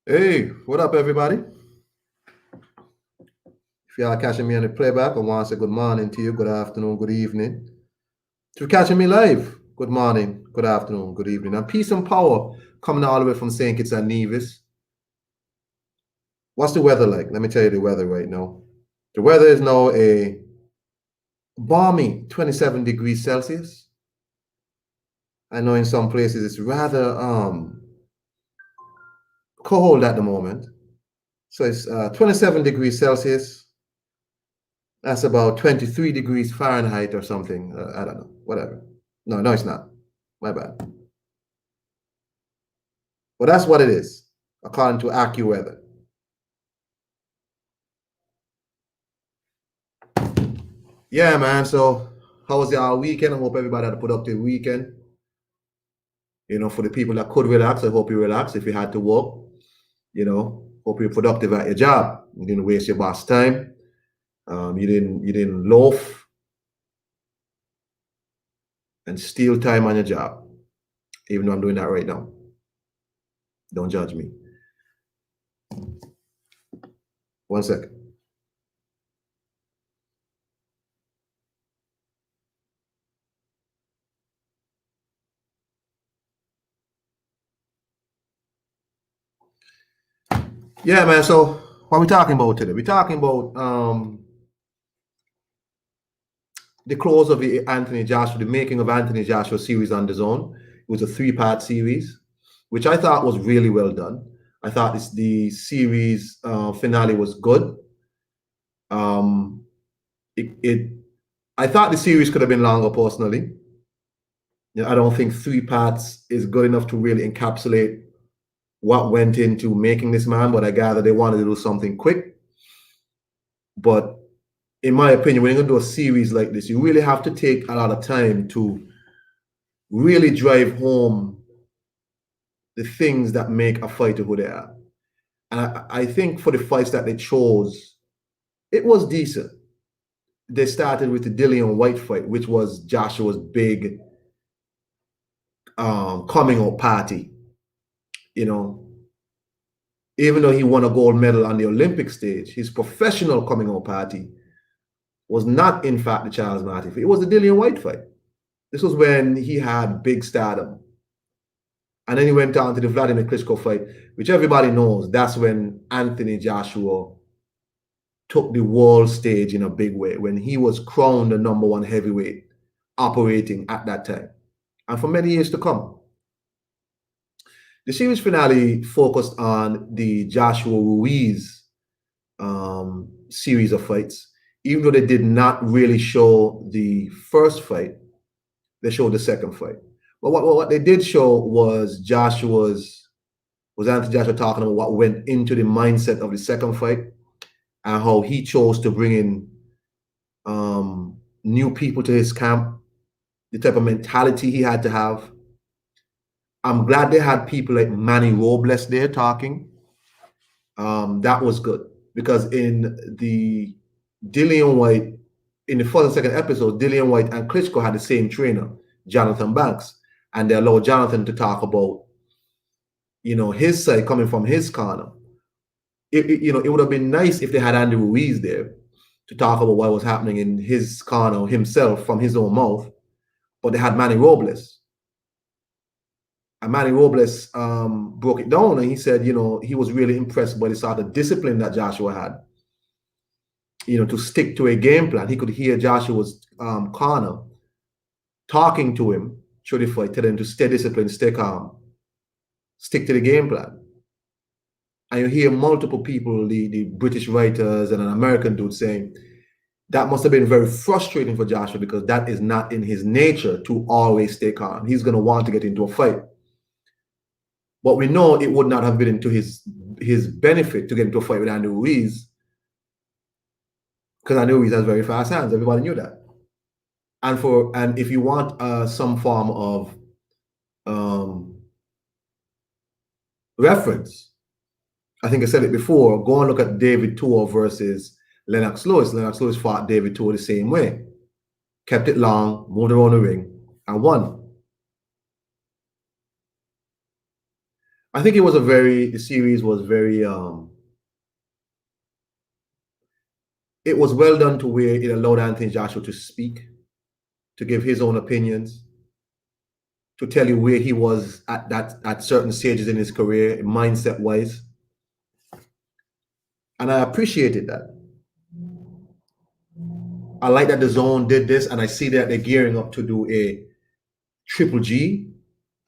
Hey, what up, everybody? If y'all catching me on the playback, I want to say good morning to you, good afternoon, good evening. If you're catching me live, good morning, good afternoon, good evening. And peace and power coming all the way from St. Kitts and Nevis. What's the weather like? Let me tell you the weather right now. The weather is now a balmy 27 degrees Celsius. I know in some places it's rather cold at the moment. So it's 27 degrees Celsius. That's about 23 degrees Fahrenheit or something. I don't know, whatever. No, it's not. My bad. But that's what it is, according to AccuWeather. Yeah, man. So, how was your weekend? I hope everybody had a productive weekend. For the people that could relax, I hope you relax. If you had to work, hope you're productive at your job. You didn't waste your boss time. You didn't loaf and steal time on your job. Even though I'm doing that right now. Don't judge me. 1 second. Yeah, man. So what are we talking about today? We're talking about the close of the Anthony Joshua, the making of Anthony Joshua series on the Zone. It was a 3-part series, which I thought was really well done. I thought the series finale was good. I thought the series could have been longer personally. I don't think 3 parts is good enough to really encapsulate what went into making this man, but I gather they wanted to do something quick. But in my opinion, when you're going to do a series like this, you really have to take a lot of time to really drive home the things that make a fighter who they are. And I think for the fights that they chose, it was decent. They started with the Dillian White fight, which was Joshua's big coming out party. Even though he won a gold medal on the Olympic stage, his professional coming out party was not, in fact, the Charles Martin fight. It was the Dillian White fight. This was when he had big stardom. And then he went on to the Vladimir Klitschko fight, which everybody knows. That's when Anthony Joshua took the world stage in a big way, when he was crowned the #1 heavyweight operating at that time, and for many years to come. The series finale focused on the Joshua Ruiz series of fights. Even though they did not really show the first fight, they showed the second fight. But what they did show was Anthony Joshua talking about what went into the mindset of the second fight and how he chose to bring in new people to his camp, the type of mentality he had to have. I'm glad they had people like Manny Robles there talking. That was good because in the Dillian White, in the first and second episode, Dillian White and Klitschko had the same trainer, Jonathan Banks, and they allowed Jonathan to talk about, his side coming from his corner. It would have been nice if they had Andy Ruiz there to talk about what was happening in his corner himself from his own mouth, but they had Manny Robles. And Manny Robles broke it down, and he said, he was really impressed by the sort of discipline that Joshua had, to stick to a game plan. He could hear Joshua's corner talking to him through the fight, telling him to stay disciplined, stay calm, stick to the game plan. And you hear multiple people, the British writers and an American dude saying, that must have been very frustrating for Joshua because that is not in his nature to always stay calm. He's going to want to get into a fight. But we know it would not have been to his benefit to get into a fight with Andy Ruiz because Andy Ruiz has very fast hands. Everybody knew that. And if you want some form of reference, I think I said it before, go and look at David Tua versus Lennox Lewis. Lennox Lewis fought David Tua the same way. Kept it long, moved around the ring, and won. I think it was a very the series was very it was well done to where it allowed Anthony Joshua to speak, to give his own opinions, to tell you where he was at certain stages in his career, mindset wise. And I appreciated that. I like that the zone did this, and I see that they're gearing up to do a Triple G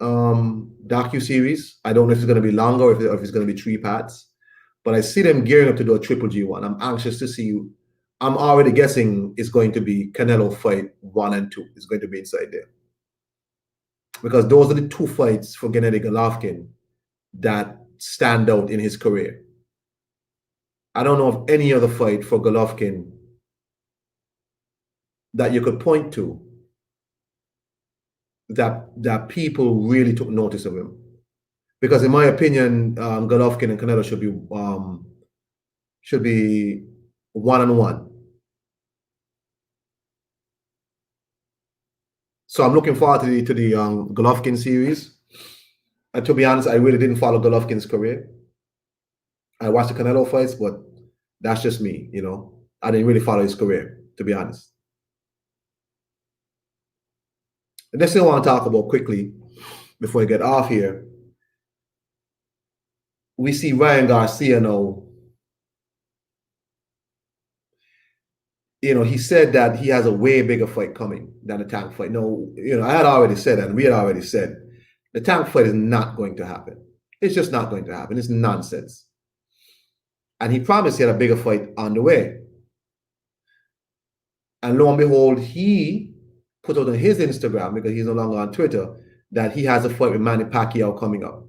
docu series. I don't know if it's going to be longer or if it's going to be 3 parts, but I see them gearing up to do a Triple G one. I'm anxious to see. I'm already guessing it's going to be Canelo fight 1 and 2. It's going to be inside there because those are the 2 fights for Gennady Golovkin that stand out in his career. I don't know of any other fight for Golovkin that you could point to that people really took notice of him. Because in my opinion, Golovkin and Canelo should be 1-1. So I'm looking forward to the Golovkin series. And to be honest, I really didn't follow Golovkin's career. I watched the Canelo fights, but that's just me, you know. I didn't really follow his career, to be honest. The next thing I want to talk about quickly before I get off here, we see Ryan Garcia now. You know, he said that he has a way bigger fight coming than the Tank fight. No, you know, I had already said that, and we had already said the Tank fight is not going to happen. It's just not going to happen. It's nonsense. And he promised he had a bigger fight on the way. And lo and behold, he put out on his Instagram, because he's no longer on Twitter, that he has a fight with Manny Pacquiao coming up.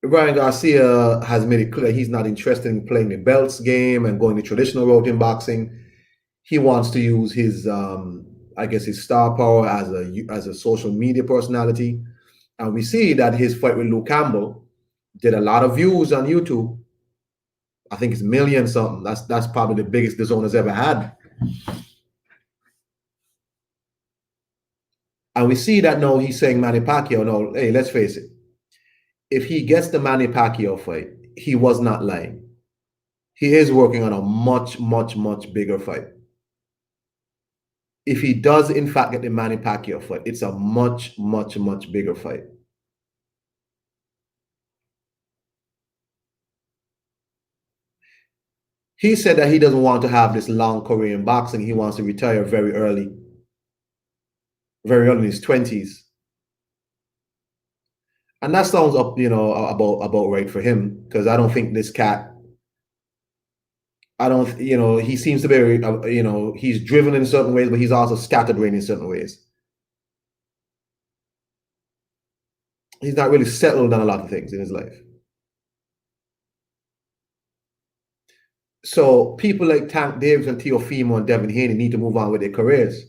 Ryan Garcia has made it clear he's not interested in playing the belts game and going the traditional route in boxing. He wants to use his, I guess, his star power as a social media personality. And we see that his fight with Luke Campbell did a lot of views on YouTube. I think it's million something. That's probably the biggest the zone has ever had. And we see that now he's saying Manny Pacquiao. No, hey, let's face it. If he gets the Manny Pacquiao fight, he was not lying. He is working on a much, much, much bigger fight. If he does, in fact, get the Manny Pacquiao fight, it's a much, much, much bigger fight. He said that he doesn't want to have this long career in boxing. He wants to retire very early in his 20s. And that sounds up, you know, about right for him, because I don't think this cat, I don't, you know, he seems to be, you know, he's driven in certain ways, but he's also scatterbrained in certain ways. He's not really settled on a lot of things in his life. So people like Tank Davis and Teofimo and Devin Haney need to move on with their careers.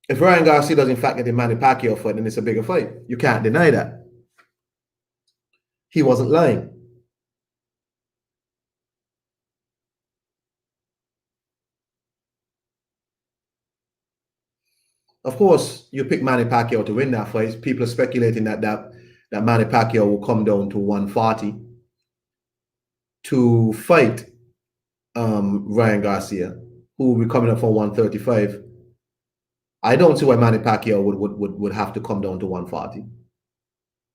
If Ryan Garcia does in fact get the Manny Pacquiao fight, then it's a bigger fight. You can't deny that. He wasn't lying. Of course, you pick Manny Pacquiao to win that fight. People are speculating that Manny Pacquiao will come down to 140 to fight Ryan Garcia, who will be coming up for 135. I don't see why Manny Pacquiao would have to come down to 140.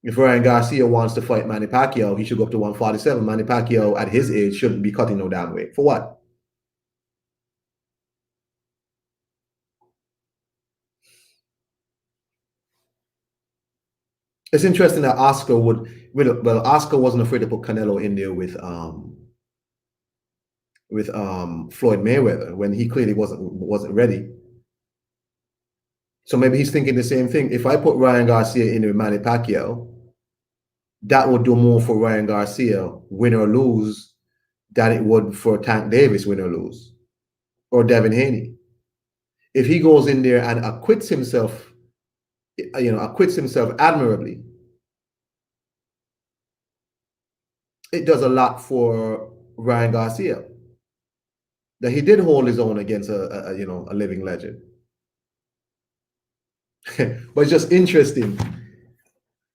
If Ryan Garcia wants to fight Manny Pacquiao, he should go up to 147. Manny Pacquiao, at his age, shouldn't be cutting no damn weight. For what? It's interesting that Oscar Oscar wasn't afraid to put Canelo in there with Floyd Mayweather when he clearly wasn't ready. So maybe he's thinking the same thing. If I put Ryan Garcia in with Manny Pacquiao, that would do more for Ryan Garcia, win or lose, than it would for Tank Davis, win or lose, or Devin Haney. If he goes in there and acquits himself admirably, it does a lot for Ryan Garcia. That he did hold his own against a living legend. But it's just interesting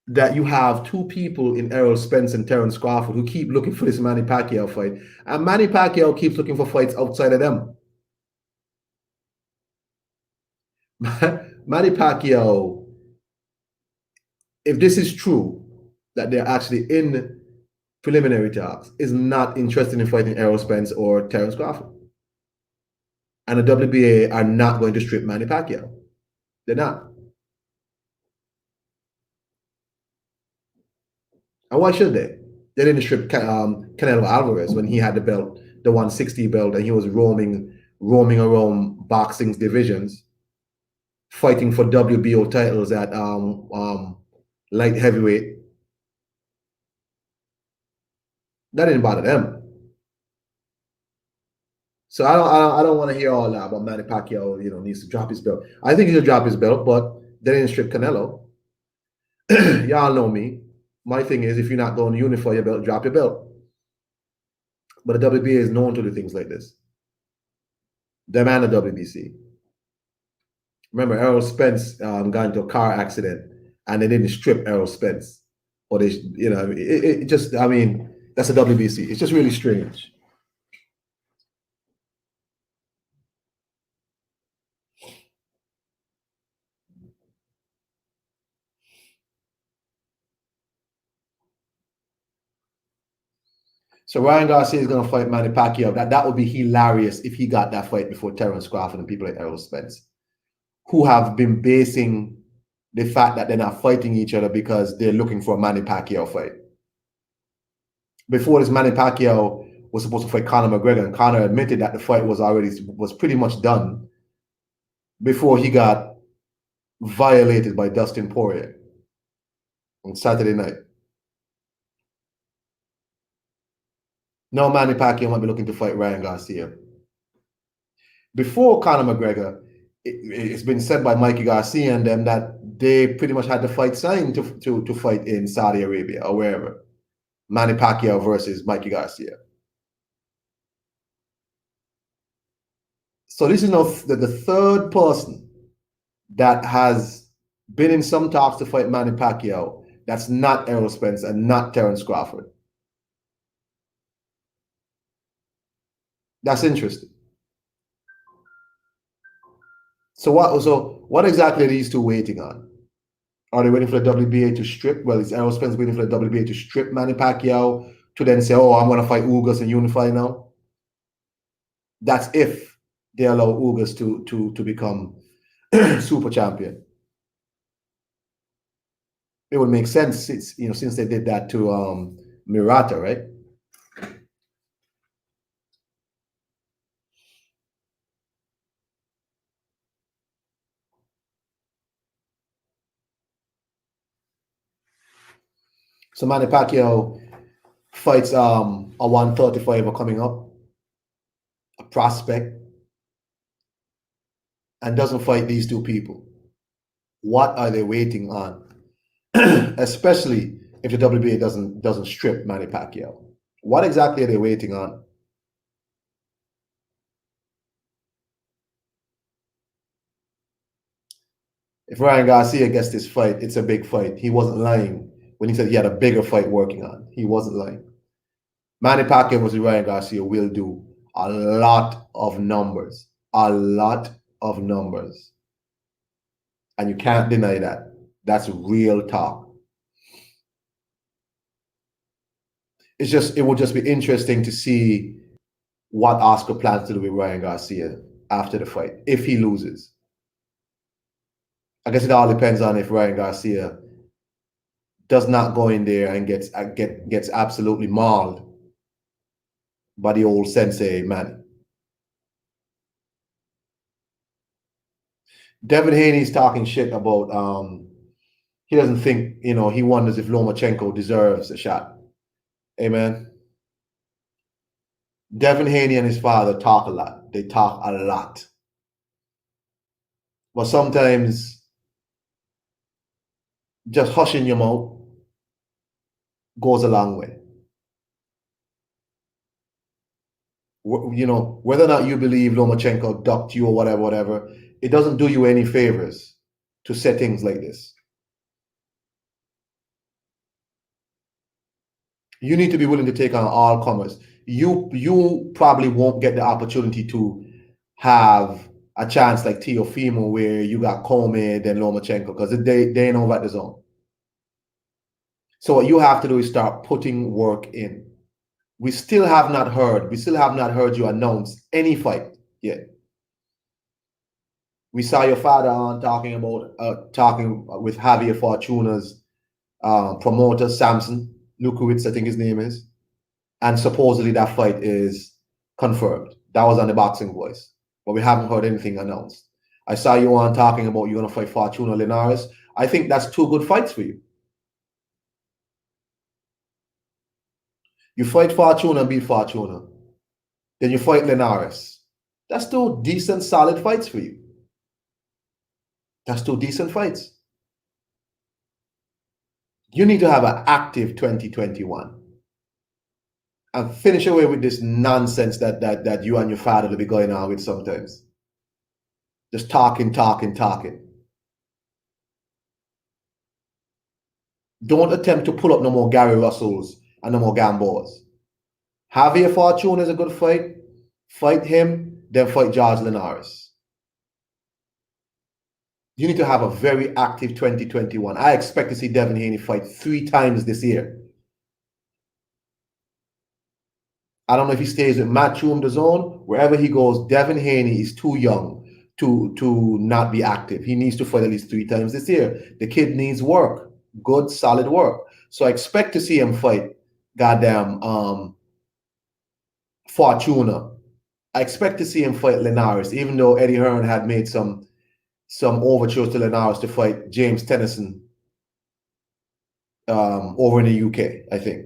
that you have two people in Errol Spence and Terence Crawford who keep looking for this Manny Pacquiao fight, and Manny Pacquiao keeps looking for fights outside of them. Manny Pacquiao, if this is true, that they're actually in preliminary talks, is not interested in fighting Errol Spence or Terence Crawford. And the WBA are not going to strip Manny Pacquiao. They're not. And why should they? They didn't strip Canelo Alvarez when he had the belt, the 160 belt, and he was roaming around boxing's divisions, fighting for WBO titles at light heavyweight. That didn't bother them. So I don't want to hear all that about Manny Pacquiao. Needs to drop his belt. I think he should drop his belt, but they didn't strip Canelo. Y'all know me. My thing is, if you're not going to unify your belt, drop your belt. But the WBA is known to do things like this. Them and the WBC. Remember, Errol Spence got into a car accident, and they didn't strip Errol Spence, or they, it just. I mean, that's a WBC. It's just really strange. So Ryan Garcia is going to fight Manny Pacquiao. That would be hilarious if he got that fight before Terence Crawford and people like Errol Spence, who have been basing the fact that they're not fighting each other because they're looking for a Manny Pacquiao fight. Before this, Manny Pacquiao was supposed to fight Conor McGregor, and Conor admitted that the fight was pretty much done before he got violated by Dustin Poirier on Saturday night. Now Manny Pacquiao might be looking to fight Ryan Garcia. Before Conor McGregor, it's been said by Mikey Garcia and them that they pretty much had the fight signed to fight in Saudi Arabia or wherever. Manny Pacquiao versus Mikey Garcia. So this is now the third person that has been in some talks to fight Manny Pacquiao that's not Errol Spence and not Terence Crawford. That's interesting. So what exactly are these two waiting on? Are they waiting for the WBA to strip? Well, is Errol Spence waiting for the WBA to strip Manny Pacquiao to then say, "Oh, I'm going to fight Ugas and unify now"? That's if they allow Ugas to become super champion. It would make sense since they did that to Murata, right? So Manny Pacquiao fights a 135 coming up, a prospect, and doesn't fight these two people. What are they waiting on? Especially if the WBA doesn't strip Manny Pacquiao. What exactly are they waiting on? If Ryan Garcia gets this fight, it's a big fight. He wasn't lying when he said he had a bigger fight working on. He wasn't lying. Manny Pacquiao versus Ryan Garcia will do a lot of numbers. A lot of numbers. And you can't deny that. That's real talk. It will just be interesting to see what Oscar plans to do with Ryan Garcia after the fight, if he loses. I guess it all depends on if Ryan Garcia does not go in there and gets absolutely mauled by the old sensei man. Devin Haney's talking shit about he doesn't think, he wonders if Lomachenko deserves a shot. Hey man. Devin Haney and his father talk a lot. They talk a lot. But sometimes just hushing your mouth goes a long way. Whether or not you believe Lomachenko ducked you or whatever, it doesn't do you any favors to settings like this. You need to be willing to take on all comers. You probably won't get the opportunity to have a chance like Teofimo where you got Comey then Lomachenko because they ain't over at the zone. So what you have to do is start putting work in. We still have not heard you announce any fight yet. We saw your father on talking with Javier Fortuna's promoter, Samson Lukowitz, I think his name is. And supposedly that fight is confirmed. That was on the Boxing Voice. But we haven't heard anything announced. I saw you on talking about you're going to fight Fortuna Linares. I think that's two good fights for you. You fight Fortuna and beat Fortuna. Then you fight Linares. That's two decent, solid fights for you. That's two decent fights. You need to have an active 2021 and finish away with this nonsense that you and your father will be going on with sometimes. Just talking. Don't attempt to pull up no more Gary Russells and no more Gambos. Javier Fortune is a good fight. Fight him, then fight George Linares. You need to have a very active 2021. I expect to see Devin Haney fight 3 times this year. I don't know if he stays with Matchroom the zone. Wherever he goes, Devin Haney is too young to not be active. He needs to fight at least 3 times this year. The kid needs work, good, solid work. So I expect to see him fight goddamn Fortuna. I expect to see him fight Linares, even though Eddie Hearn had made some overtures to Linares to fight James Tennyson over in the UK, I think.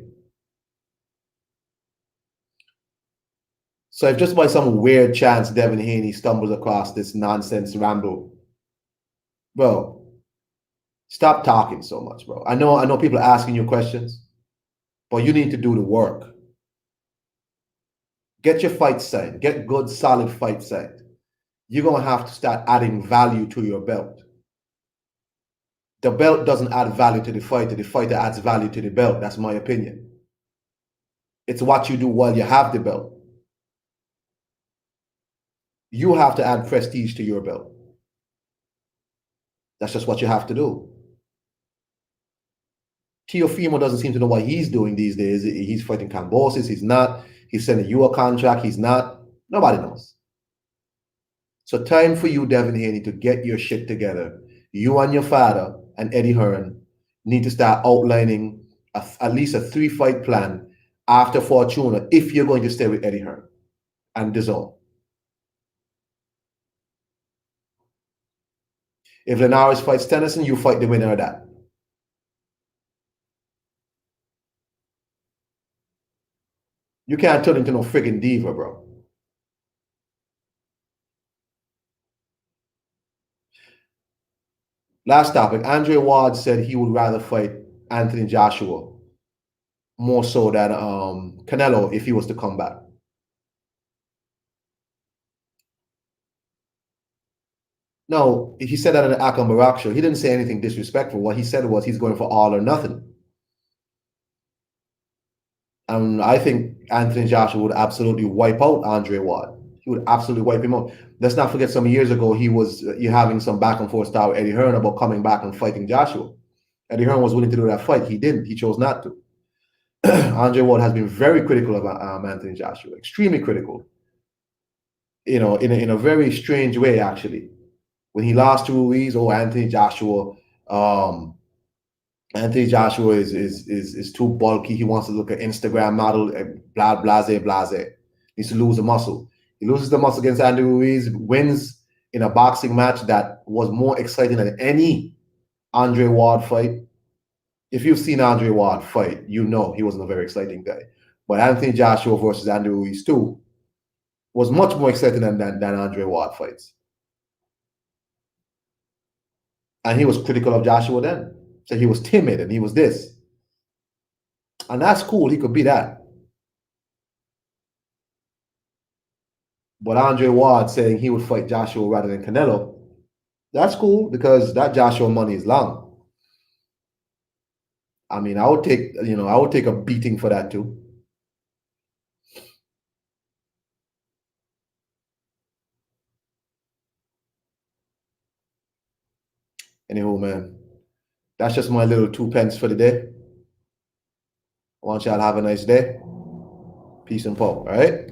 So if just by some weird chance Devin Haney stumbles across this nonsense ramble, bro, stop talking so much, bro. I know people are asking you questions, but you need to do the work. Get your fight signed. Get good, solid fight signed. You're going to have to start adding value to your belt. The belt doesn't add value to the fighter. The fighter adds value to the belt. That's my opinion. It's what you do while you have the belt. You have to add prestige to your belt. That's just what you have to do. Teofimo doesn't seem to know what he's doing these days. He's fighting Cambosis. He's not. He's sending you a contract. He's not. Nobody knows. So time for you, Devin Haney, to get your shit together. You and your father and Eddie Hearn need to start outlining at least a 3-fight plan after Fortuna if you're going to stay with Eddie Hearn and DAZN. If Linares fights Tennyson, you fight the winner of that. You can't turn into no friggin' diva, bro. Last topic. Andre Ward said he would rather fight Anthony Joshua more so than Canelo if he was to come back. No, he said that in the Akam Barak show. He didn't say anything disrespectful. What he said was he's going for all or nothing. And I think Anthony Joshua would absolutely wipe out Andre Ward. He would absolutely wipe him out. Let's not forget some years ago, he was having some back and forth style with Eddie Hearn about coming back and fighting Joshua. Eddie Hearn was willing to do that fight. He didn't. He chose not to. Andre Ward has been very critical of Anthony Joshua, extremely critical. You know, in a very strange way, actually. When he lost to Ruiz, Anthony Joshua is too bulky. He wants to look at Instagram model, blah, blase. Needs to lose the muscle. He loses the muscle against Andy Ruiz, wins in a boxing match that was more exciting than any Andre Ward fight. If you've seen Andre Ward fight, you know he wasn't a very exciting guy. But Anthony Joshua versus Andy Ruiz too was much more exciting than Andre Ward fights. And he was critical of Joshua then. Said he was timid and he was this. And that's cool. He could be that. But Andre Ward saying he would fight Joshua rather than Canelo, That's cool because that Joshua money is long. I mean, I would take, I would take a beating for that too. Anyhow, man, that's just my little 2 pence for the day. I want y'all to have a nice day. Peace and power. All right.